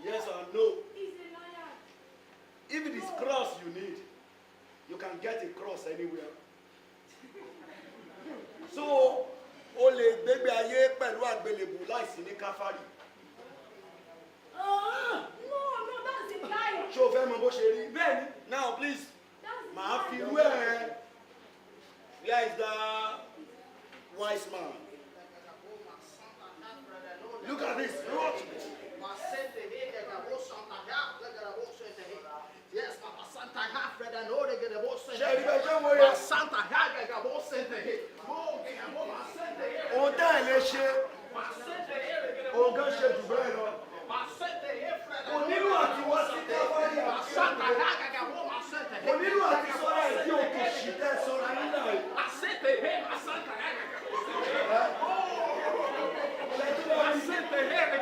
Yes or no? If it is cross you need, you can get a cross anywhere. So, o lè gbégbé ayé pẹ̀lú àgbélébù láìsí ní káfárì. No, that's a lie. Ṣé o fẹ́ mọ bó ṣe rí? Bẹ́ẹ̀ni. Now please, màá fi wé ẹ. Where is that wise man? Look at this. Look. Yes, Papa Santa Halfred and all they get a boss. Santa Halfred, a boss sent the hit. On t'a léché. On gâche du bel. On nílò àti wá sí káfárí àti Santa Halfred, a boss sent the hit. On nílò àti sọ́ra ìdí òkè ṣìtẹ́ sọ́ra nílà yìí. I sent the hit, my Santa Halfred. I sent the hit.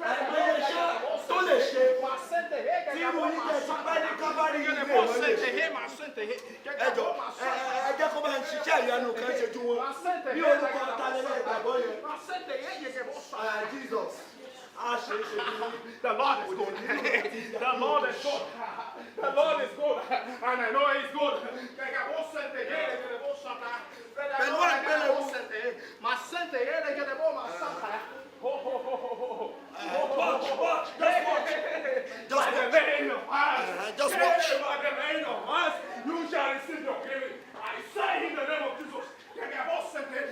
Ẹgbẹ́ iṣẹ́ tó lè ṣe. Tí mo ní kẹ́ ti pẹ́ ní káfárí ilé ìwọlé. Ẹjọ́ ẹ jẹ́ kó bá ń ṣiṣẹ́ ìyanu kan ṣe ju wọn. Bí orúkọ talẹ́lẹ́ ìgbàgbọ́ yẹn. Jesus. The Lord is good. The Lord is good. The Lord is good. And I know He's good. Just watch. You shall receive your healing. I say in the name of Jesus.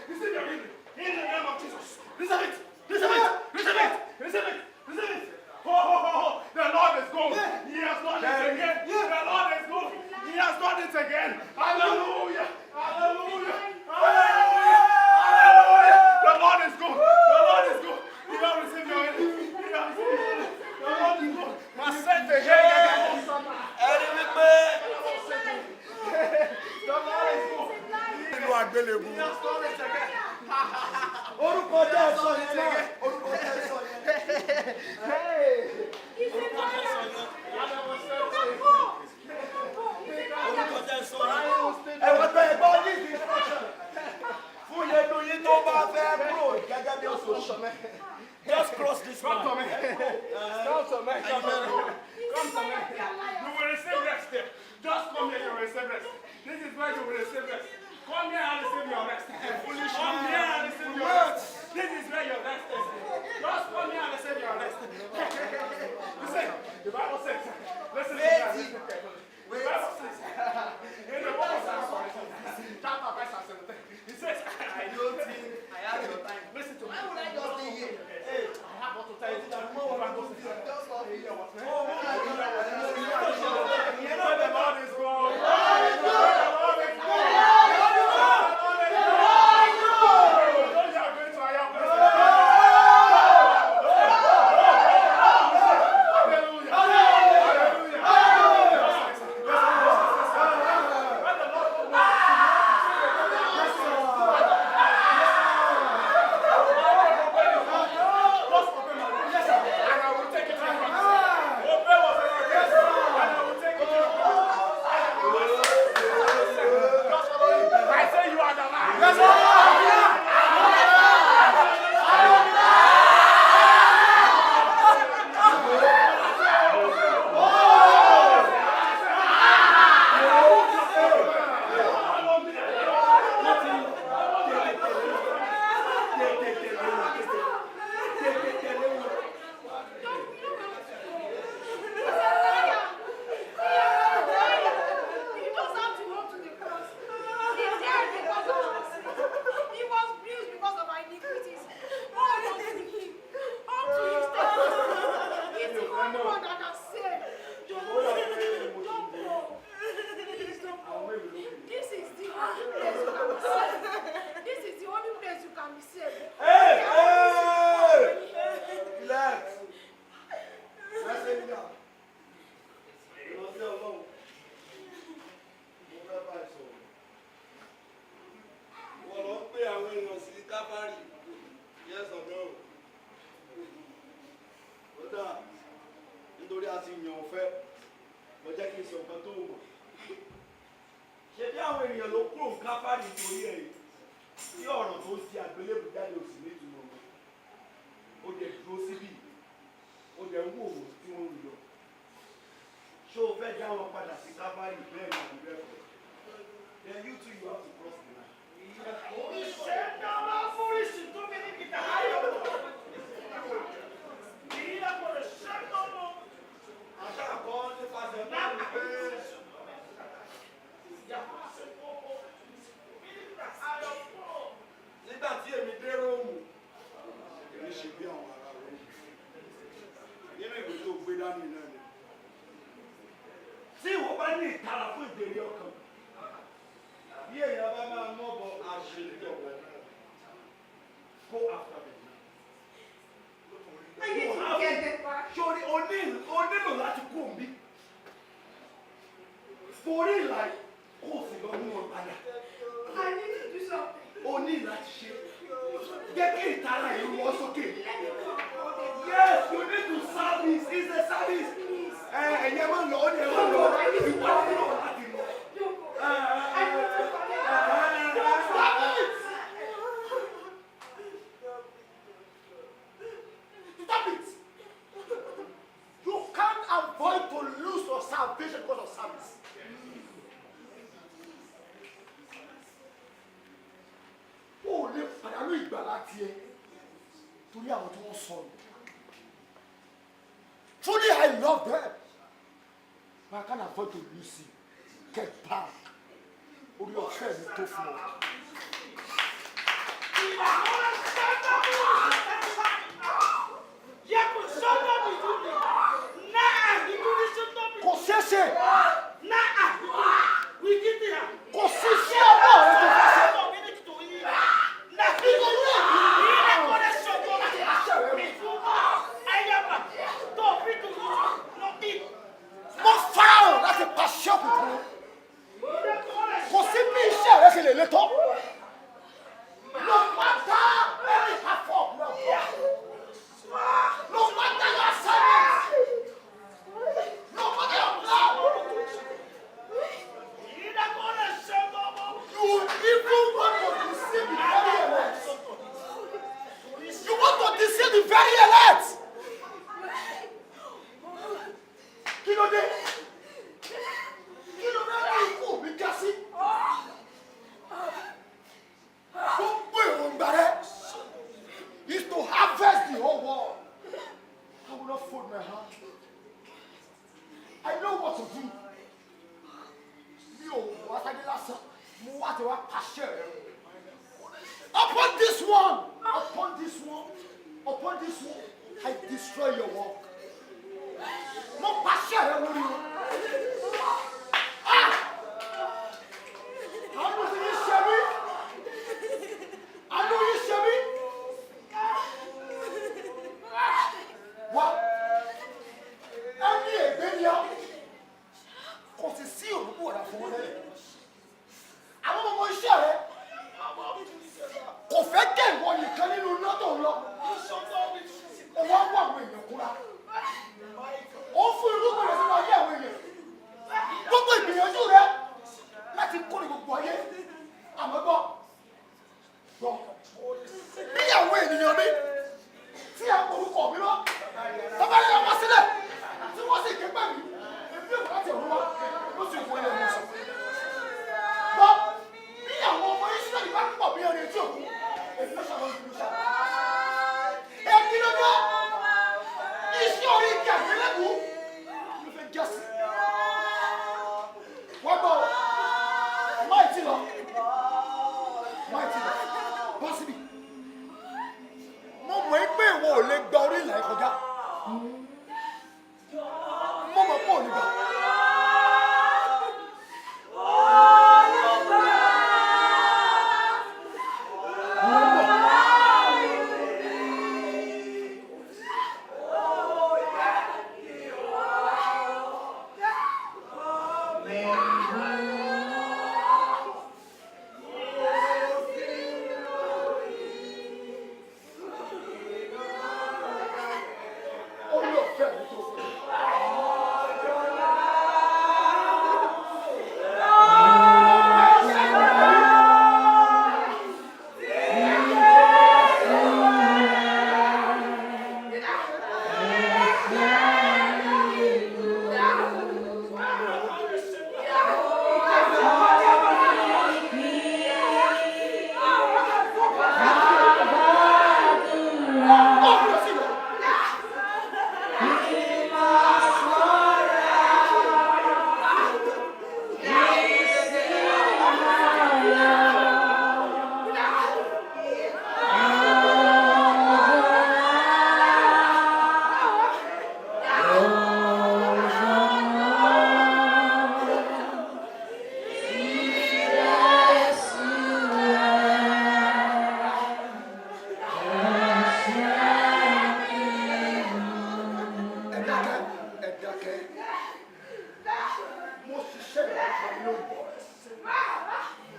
Receive your healing. In the name of Jesus. Receive it. Receive it. Receive it. Receive it. Receive it. The Lord is good. He has done it again. The Lord is good. He has done it again. Hallelujah. Hallelujah. Hallelujah. Hallelujah. The Lord is good. The Lord is good. He has received your healing. He has received your healing. The Lord is good. My saint again. The Lord is good. He has done it again. Orúkọ jẹ́ sọ yẹn náà. Orúkọ jẹ́ sọ yẹn. Orúkọ jẹ́ sọ yẹn. Ẹ̀wọ̀n tẹ ẹ̀gbọ́n ní ìdí instruction. Fún yẹnu yín tó bá fẹ́ kúrò gẹ́gẹ́ bí oṣù. Just cross this one. Come to me. Come to me. Come to me. Come to me. You will receive rest there. Just come here, you will receive rest. This is where you will receive rest. Come here and receive your rest. Come here and receive your rest. This is where your rest is. Just come here and receive your rest. Listen, the Bible says, listen to that. The Bible says, in the book of Revelation, chapter verse 17, it says, I don't think I have your time. Listen to me. Why would I just be here? Hey, I have what to tell you. Just love me. The Lord is good. The Lord is good. kí n sọ nǹkan tó wọ̀. Ṣé bí àwọn ènìyàn ló kúrò ń káfárì nítorí ẹ̀ yìí? Tí ọ̀rọ̀ tó ń ti àgbélébù jáde òsì nítumọ̀ wọn. Ó jẹ́ dúró síbí. Ó jẹ́ ń wò wò tí wọ́n ń lọ. Ṣé o fẹ́ dá wọn padà sí káfárì bẹ́ẹ̀ ni àbí bẹ́ẹ̀ kọ́? Then you too you have to cross the line. Nígbà tí èmi dé Róòmù, èmi ṣe bí àwọn ará Róòmù. Nínú ìwé tó gbé dání náà ni. Tí ìwọ bá ní ìtara fún ìbéèrè ọkàn, bí èèyàn bá máa mọ́ bọ àṣeyọ̀wọ̀ go after me. Sori o nílò láti kú òbí. Forí ìlà kó o sì lọ mú wọn padà. O ní láti ṣe. Jẹ́ kí ìtara ìlú wọ́n sókè. Yes, you need to service. It's a service. Ẹ̀yẹ́ máa ń lọ, ó ní ẹ̀rọ lọ. Ìwà nílò láti lọ. Stop it! Stop it! You can't avoid to lose your salvation because of service. O lè pàdánù ìgbàlá tiẹ̀ torí àwọn tí wọ́n sọ yìí. Truly I love them, but I can't afford to lose you. Get back. Orí ọ̀fẹ́ mi tó fún ọ. Kò ṣeé ṣe. Kò sí sí ọwọ́ rẹ tó fẹ́ ṣe. Mo fáwọn láti pàṣẹ òkùnkùn. Kò sí bí iṣẹ́ rẹ ṣe lè lé tó. No matter where you perform, no matter your service, no matter your love, you even want to deceive the very elect. You want to deceive the very elect. Kí ló dé? Kí ló dé ní ikú mi já sí? Gbogbo èròǹgbà rẹ is to harvest the whole world. I will not fold my hand. I know what to do. Mi ò wá sáyé lásán, mo wá ti wá pàṣẹ rẹ. Upon this one, I destroy your work. Mo pàṣẹ rẹ lórí wọn. Àánú ti ní ṣe mí. Àánú yìí ṣe mí. Wá ẹni ègbé ni ọ. Kò sì sí òrùkú ọ̀dà fún wọn lẹ́yìn. Àwọn ọmọ iṣẹ́ rẹ kò fẹ́ kẹ́ ìwọ nìkan nínú lọ́tọ̀ lọ. Ó wá wọ àwọn èèyàn kúra. Ó fún irúgbìn rẹ̀ sínú ayé àwọn èèyàn. Gbogbo ìgbìyànjú rẹ láti kórè gbogbo ayé. Àmọ́ gbọ́. Bí àwọn ènìyàn mi tí a orúkọ mi lọ, bàbá yẹn wá sílẹ̀ tí wọ́n sì ké pẹ̀lú èmi ò láti ọ̀run wá ló sì fún ilé wọn sọ. Gbọ́ bí àwọn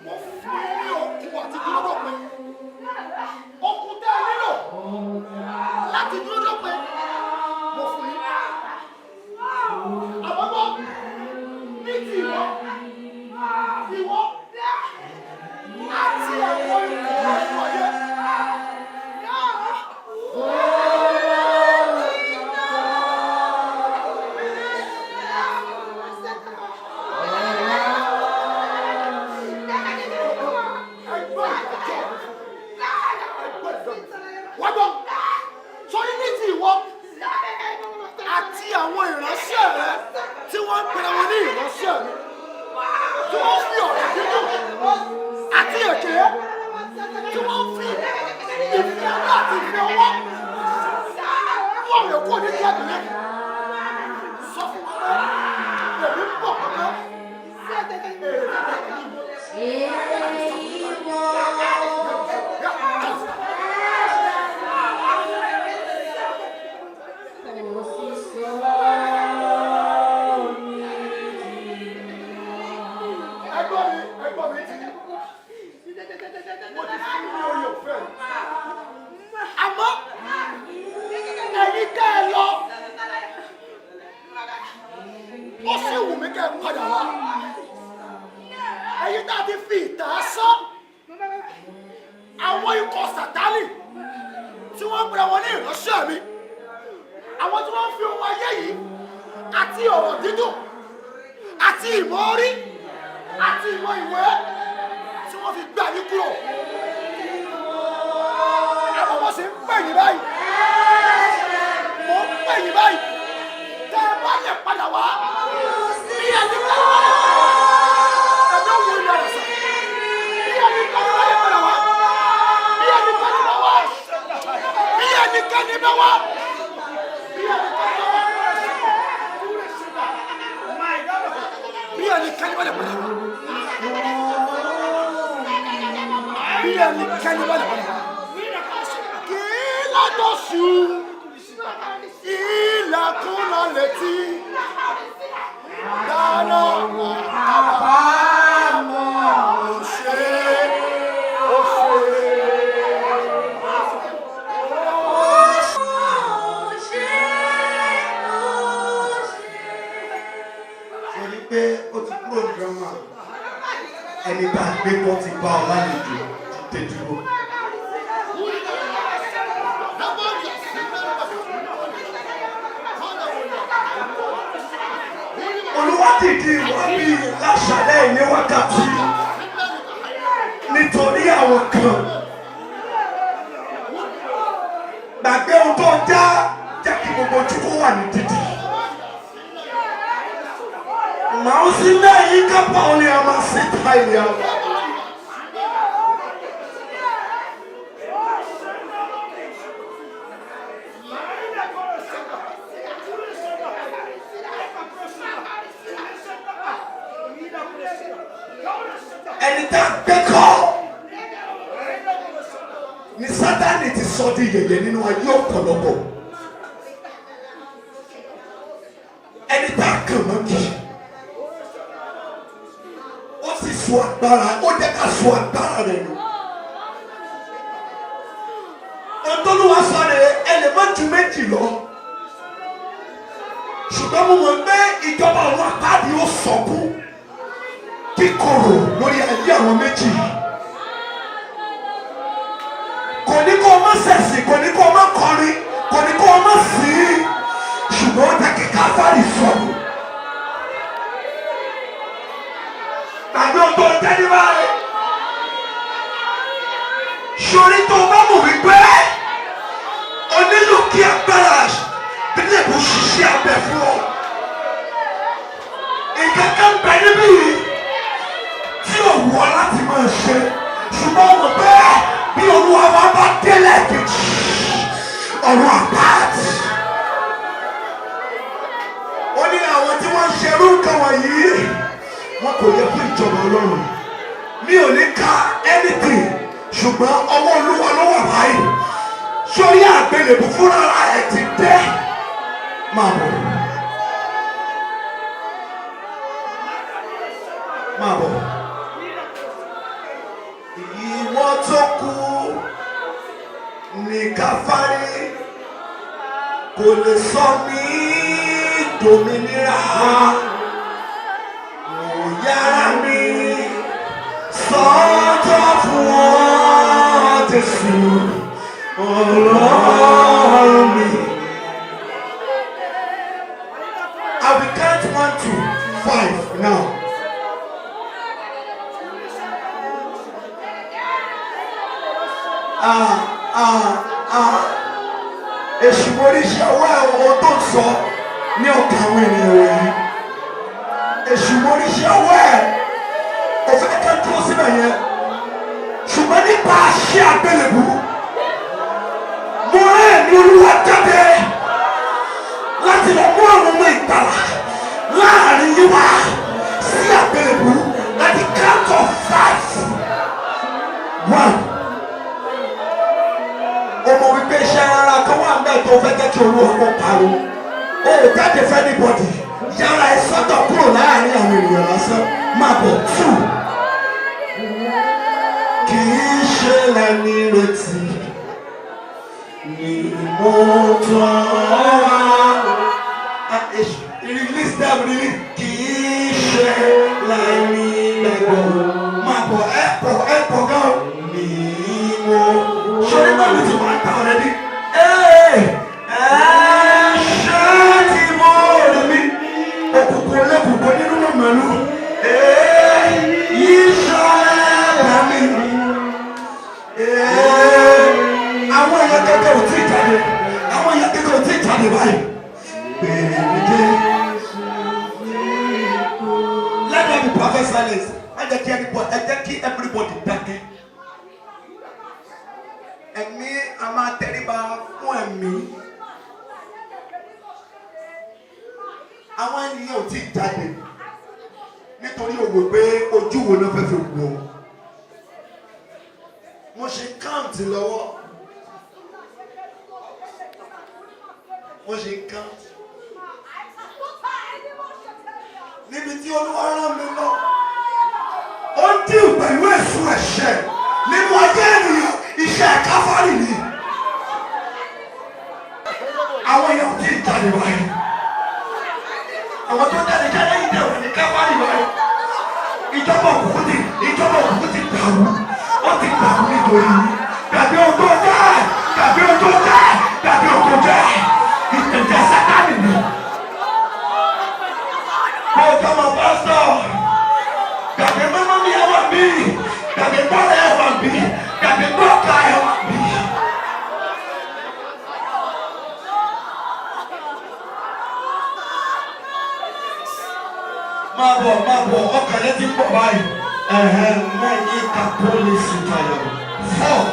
mo fún yín ní okun àti dúró dópin. Okun tẹ́ ẹ nílò láti dúró dópin mo fún yín. Àbọ̀bọ̀ ní ti ìwọ àti àwọn ìwọ yẹn. Àti àwọn ìránṣẹ́ rẹ tí wọ́n ń pera wọn ní ìránṣẹ́ mi tí wọ́n fi ọ̀rọ̀ dídùn àti èké tí wọ́n fi ìfẹ́ láti fi ọwọ́ wọ́n lè kó ní jáde sọ fún wọn èmi ń bọ̀ kankan. Àmọ́ ẹ̀yin kẹ́ ẹ lọ ó sì wù mí kẹ́ ẹ padà wá ẹ̀yin tá a ti fi ìtàn sọ àwọn ikọ̀ Sátánì tí wọ́n gbé wọn ní ìránṣẹ́ mi àwọn tí wọ́n fi ohun ayé yìí àti ọ̀rọ̀ dídùn àti ìmọ̀ orí àti ìmọ̀ ìwé tí wọ́n fi gbà yín kúrò. Àwọn ọmọ sì ń pè yín báyìí. Mo ń pè yín báyìí. Tẹ́ ẹ bá lè padà wá. Bí ẹni ká wá. Ẹ̀dọ́ wo ni ọ̀rọ̀ sọ? Bí ẹni ká ní bá lè padà wá. Bí ẹni ká ní bá wá. Bí ẹni ká ní bá wá. Bí ẹni ká ní bá wá. Bí ẹni ká ní bá lè padà wá. Bí ẹni ká ní bá lè padà wá. Lọ́dọ̀ṣù ìlàkúnlọ létí dáná àbámọ̀ òṣè. Ẹni pé ó ti kúrò girama ẹni bá gbé bọ́ ti bá ọ lálejò ti dé dúró. Olúwadìdí wá bí láṣálẹ́ ìní wákàtí nítorí àwọn kan gbàgbé ohun tó dá jẹ́ kí gbogbo ojú kó wà ní dídì. Màá sí lẹ́yìn kápá òní àmà sí táìlì àwọn. Ẹni tá a gbé kọ́ ni Sátánì ti sọ di yẹ̀yẹ́ nínú ayé ọ̀pọ̀lọpọ̀. Ẹni tá a kàn mọ́ kí ó sì sọ agbára, ó jẹ́ ká sọ agbára rẹ̀ nù. Ọ̀tọ́lúwa sọ rẹ̀ ẹ lè má ju méjì lọ. Ṣùgbọ́n mo mọ̀ pé ìjọba àwọn àpáàdé ó sọ̀kú kíkorò lórí ayé àwọn méjì. Kò ní kó o má ṣẹ̀sìn, kò ní kó o má kọrin, kò ní kó o má sìn, ṣùgbọ́n ó jẹ́ kí Káfárì sọ̀rọ̀. Tàbí o tó tẹ́lẹ̀ báyìí. Ṣorí tó bá mọ̀ wípé o nílò kí agbára bílẹ̀ bó ṣiṣẹ́ abẹ fún ọ. Nǹkan kan bẹ níbí tí ò wọ láti máa ṣe, ṣùgbọ́n mo bẹ́ẹ̀ bí Olúwa wa bá délẹ̀ kejì ọ̀rọ̀ àpáàtì. Ó ní àwọn tí wọ́n ń ṣerú nǹkan wọ̀nyí wọn kò yẹ fún ìjọba Ọlọ́run. Mi ò ní ka anything ṣùgbọ́n ọwọ́ Olúwa ló wà báyìí. Sórí àgbélébùú fúnra ẹ̀ ti dẹ́ máa bọ̀. máa bọ̀. Ìwọ tó kú ní Káfárì kò lè sọ mí dòmìnira. Mo yára mi sọ́tọ̀ fún ọ Jésù Ọlọ́run mi. I will count 1, 2, 5 now. Èṣù oríṣi ọwọ́ ẹ̀wọ̀n tó ń sọ ní ọkàn àwọn ènìyàn wọ̀nyí. Èṣù oríṣi ọwọ́ ẹ̀ òfin ẹ̀ka dúró síbẹ̀ yẹn. Ṣùgbọ́n nípa àṣẹ àgbélébù, mo rán ẹ̀mí Olúwa jáde láti lọ mú àwọn ọmọ ìgbàlà láàrin yín wá sí àgbélébù láti count of 5. 1. Ọmọ wípé iṣẹ́ rárá kan wà mẹ́ẹ̀ tó fẹ́ jẹ́ kí Olúwa kó parọ́. O ò jáde fẹ́ anybody. Yára ẹ sọ́tọ̀ kúrò láàrin àwọn ènìyàn lásán. Máa bọ̀ 2. Kì í ṣe lẹ́ni retí ni mo tán wá. Release them really. Kì í ṣe lẹ́ni gbẹ̀gbọ̀. Máa bọ̀ ẹ pọ̀ gan. Ni mo. Ṣé náà ló ti máa ta already? Ṣé tí mo rí mi? Òkùnkùn lẹ́kùnkùn nínú mọ̀mọ́lú. Ìṣọ̀lẹ̀ mi. Àwọn èèyàn kẹ́kẹ́ ò tí ì jáde. Àwọn èèyàn kẹ́kẹ́ ò tí ì jáde báyìí. Let there be perfect silence. Ẹ jẹ́ kí everybody dákẹ́. Ẹ̀mí a máa tẹríba fún ẹ̀mí. Àwọn ènìyàn ò tí ì jáde nítorí òwò pé ojú wo ló fẹ́ fi wò. Mo ṣe count lọ́wọ́. Mo ṣe count. Níbi tí Olúwa rán mi lọ, ó ń dín pẹ̀lú ẹ̀sùn ẹ̀ṣẹ̀ nínú ayé ènìyàn. Iṣẹ́ Káfárì ni. Àwọn èèyàn tí ì jáde wáyé. Àwọn tó jáde yìí dẹ̀wọ̀ ní Káfárì wáyé. Ìjọba òkùnkùn ti dàrú. Ó ti dàrú nítorí tàbí ọjọ́ jẹ́. Ìtẹ̀jẹ̀ Sátánì ni. Mo jọ mọ̀ pásítọ̀. Tàbí mọ́mọ́ mi ẹ̀wọ̀n bí. Tàbí bọ́ọ̀lù ẹ̀wọ̀n bí. Tàbí bọ́ọ̀kà ẹ̀wọ̀n bí. Máa bọ̀ ọkàn yẹn ti ń bọ̀ báyìí. Mẹ́yìn ká pólísì tayọ̀. 4.